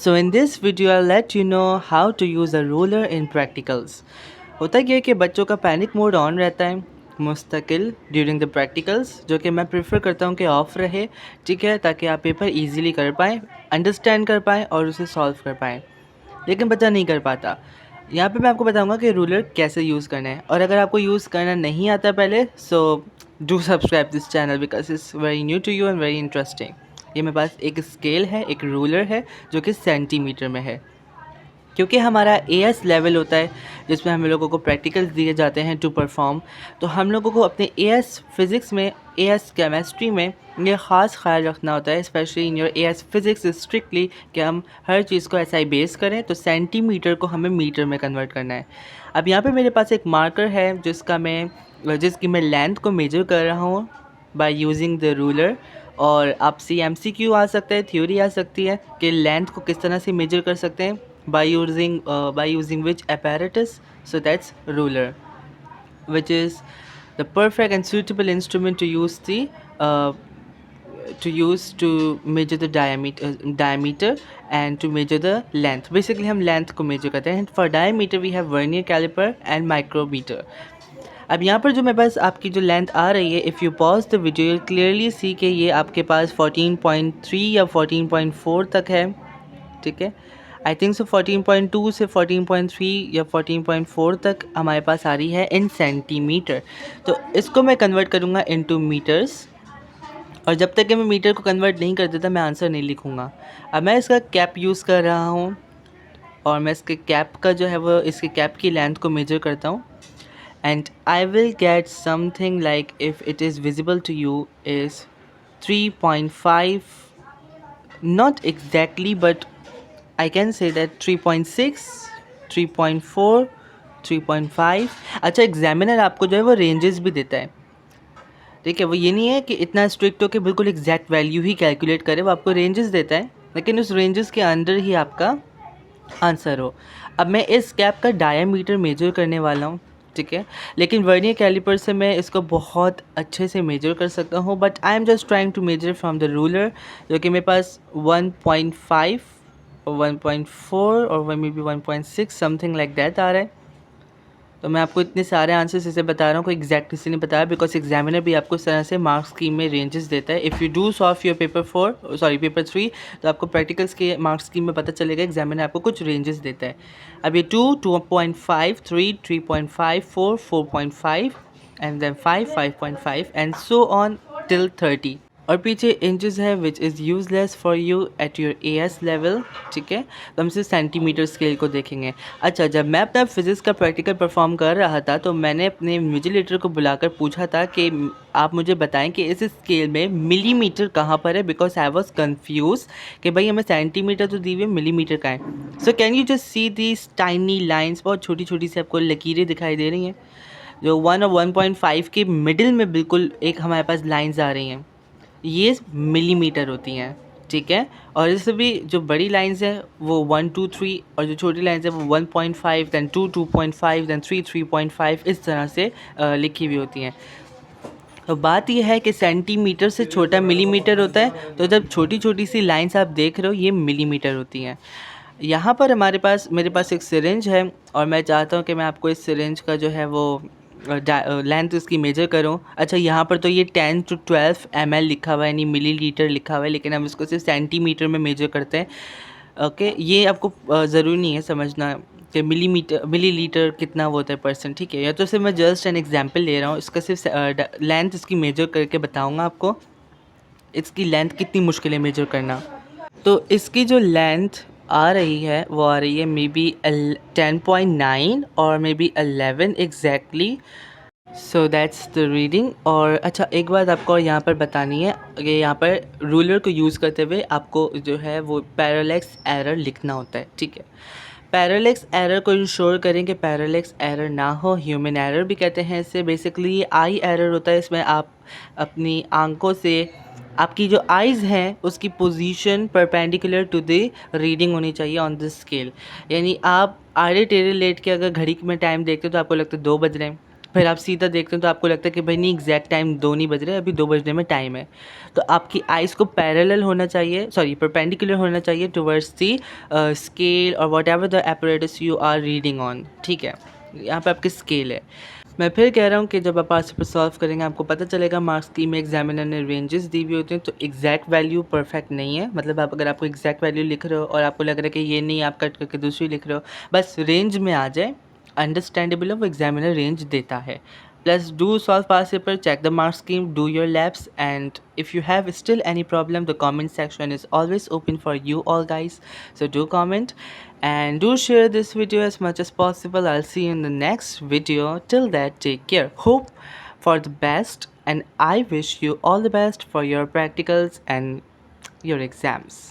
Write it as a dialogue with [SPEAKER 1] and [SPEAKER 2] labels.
[SPEAKER 1] So in this video I'll let you know how to use a ruler in practicals. होता क्या है कि बच्चों का पैनिक मोड ऑन रहता है मुस्तकिल ड्यूरिंग द प्रैक्टिकल्स, जो कि मैं प्रेफर करता हूँ कि ऑफ़ रहे, ठीक है, ताकि आप पेपर इजीली कर पाएँ, अंडरस्टैंड कर पाएँ और उसे सॉल्व कर पाएँ। लेकिन बच्चा नहीं कर पाता। यहाँ पे मैं आपको बताऊँगा कि रूलर कैसे यूज़ करना है, और अगर आपको यूज़ करना नहीं आता पहले, so do subscribe this channel because it's very new to you and very interesting. ये मेरे पास एक स्केल है, एक रूलर है जो कि सेंटीमीटर में है, क्योंकि हमारा एएस लेवल होता है जिसमें हम लोगों को प्रैक्टिकल्स दिए जाते हैं टू परफॉर्म। तो हम लोगों को अपने एएस फिज़िक्स में, एएस केमिस्ट्री में ये ख़ास ख्याल रखना होता है, specially in your as physics strictly, कि हम हर चीज़ को एसआई बेस करें, तो सेंटीमीटर को हमें मीटर में कन्वर्ट करना है। अब यहाँ पे मेरे पास एक मार्कर है जिसकी मैं लेंथ को मेजर कर रहा हूँ बाय यूजिंग द रूलर। और आपसे एमसीक्यू आ सकता है, थ्योरी आ सकती है कि लेंथ को किस तरह से मेजर कर सकते हैं by using which apparatus. So that's ruler, which is the perfect and suitable instrument uh, to measure the diameter and to measure the length. Basically हम length को measure करते हैं. For diameter we have vernier caliper and micrometer. अब यहाँ पर जो मेरे पास आपकी जो लेंथ आ रही है, if you pause the video you clearly see कि ये आपके पास 14.3 या 14.4 तक है, ठीक है। आई थिंक सो 14.2 से 14.3 या 14.4 तक हमारे पास आ रही है इन सेंटीमीटर। तो इसको मैं कन्वर्ट करूँगा इनटू मीटर्स, और जब तक कि मैं मीटर को कन्वर्ट नहीं कर देता मैं आंसर नहीं लिखूँगा। अब मैं इसका कैप यूज़ कर रहा हूँ, और मैं इसके कैप का जो है वो इसके कैप की लेंथ को मेजर करता हूँ, and I will get something like, if it is visible to you, is 3.5, not exactly but I can say that 3.6, 3.4, 3.5। अच्छा, एग्जामिनर आपको जो है वो रेंजेस भी देता है, ठीक है। वो ये नहीं है कि इतना स्ट्रिक्ट हो कि बिल्कुल एग्जैक्ट वैल्यू ही कैलकुलेट करे, वो आपको रेंजेस देता है, लेकिन उस रेंजेस के अंदर ही आपका आंसर हो। अब मैं इस कैप का डायामीटर मेजर करने वाला हूँ, ठीक है, लेकिन वर्नियर कैलिपर से मैं इसको बहुत अच्छे से मेजर कर सकता हूँ, but I am just trying to measure from the ruler, जो कि मेरे पास 1.5 और 1.4 और may be 1.6 something like that आ रहा है। तो मैं आपको इतने सारे आंसर्स इसे बता रहा हूँ, कोई एग्जैक्ट इसे नहीं बताया, बिकॉज एग्जामिनर भी आपको इस तरह से मार्क्स स्कीम में रेंजेस देता है। If you do solve your paper 3, तो आपको प्रैक्टिकल्स के मार्क्स स्कीम में पता चलेगा, एग्जामिनर आपको कुछ रेंजेस देता है। अब ये 2, 2.5, 3, 3.5, 4, 4.5 and then 5, 5.5 and so on till 30। और पीछे इंचज़ है which is useless for you at your AS level, ठीक है। तो हम सिर्फ सेंटीमीटर स्केल को देखेंगे। अच्छा, जब मैं अपना फिज़िक्स का प्रैक्टिकल परफॉर्म कर रहा था, तो मैंने अपने इन्विजिलेटर को बुलाकर पूछा था कि आप मुझे बताएं कि इस स्केल में मिलीमीटर कहाँ पर है, बिकॉज आई वॉज कन्फ्यूज कि भाई हमें सेंटीमीटर तो दी हुई है, मिलीमीटर का है। So can you just see these tiny lines, बहुत छोटी छोटी सी आपको लकीरें दिखाई दे रही हैं, जो 1 और 1.5 के मिडिल में बिल्कुल एक हमारे पास लाइन्स आ रही हैं, ये मिलीमीटर होती हैं, ठीक है। और इससे भी जो बड़ी लाइंस हैं वो 1, 2, 3, और जो छोटी लाइंस हैं वो 1.5, दैन 2, 2.5, दैन 3, 3.5, इस तरह से लिखी हुई होती हैं। तो बात यह है कि सेंटीमीटर से छोटा मिलीमीटर होता है, तो जब छोटी छोटी सी लाइंस आप देख रहे हो ये मिलीमीटर होती हैं। यहाँ पर मेरे पास एक सिरिंज है, और मैं चाहता हूँ कि मैं आपको इस सिरिंज का जो है वो लेंथ इसकी मेजर करूँ। अच्छा, यहाँ पर तो ये 10 to 12 ml लिखा हुआ है, यानी मिलीलीटर लिखा हुआ है, लेकिन हम इसको सिर्फ सेंटीमीटर में मेजर करते हैं, ओके। ये आपको ज़रूरी नहीं है समझना कि मिलीलीटर कितना वो होता है परसेंट, ठीक है। या तो सिर्फ मैं जस्ट एन एग्जांपल ले रहा हूँ, इसका सिर्फ लेंथ इसकी मेजर करके बताऊँगा आपको, इसकी लेंथ कितनी मुश्किल है मेजर करना। तो इसकी जो लेंथ आ रही है वो आ रही है मे बी 10.9 और may B 11 exactly. So that's the reading. और अच्छा, एक बात आपको यहाँ पर बतानी है कि यहाँ पर रूलर को यूज़ करते हुए आपको जो है वो पैरेलैक्स एरर लिखना होता है, ठीक है। पैरेलैक्स एरर को इंश्योर करें कि पैरेलैक्स एरर ना हो, ह्यूमन एरर भी कहते हैं इसे। बेसिकली आई एरर होता है, इसमें आप अपनी आंखों से, आपकी जो आइज़ हैं उसकी position perpendicular to the reading होनी चाहिए ऑन दिस स्केल। यानी आप आड़े टेढ़े लेट के अगर घड़ी में टाइम देखते हो तो आपको लगता है 2 बज रहे हैं, फिर आप सीधा देखते हैं तो आपको लगता है कि भाई नहीं, एग्जैक्ट टाइम 2 नहीं बज रहे, अभी 2 बजने में टाइम है। तो आपकी आइज़ को पैरेलल होना चाहिए, सॉरी परपेंडिकुलर होना चाहिए टुवर्ड्स दी स्केल और whatever the apparatus you are reading on, ठीक है? यहाँ पे आपकी स्केल है। मैं फिर कह रहा हूँ कि जब आप पार्ट्स पेपर सॉल्व करेंगे आपको पता चलेगा मार्क्स की में एग्जामिनर ने रेंजेस दी हुई होती हैं, तो एग्जैक्ट वैल्यू परफेक्ट नहीं है। मतलब आप अगर आपको एग्जैक्ट वैल्यू लिख रहे हो और आपको लग रहा है कि ये नहीं, आप कट करके दूसरी लिख रहे हो, बस रेंज में आ जाए, अंडरस्टैंडेबल है, वो एग्जामिनर रेंज देता है। Plus, do solve past paper, check the mark scheme, do your labs, and if you have still any problem, the comment section is always open for you all, guys. So do comment and do share this video as much as possible. I'll see you in the next video. Till that, take care. Hope for the best, and I wish you all the best for your practicals and your exams.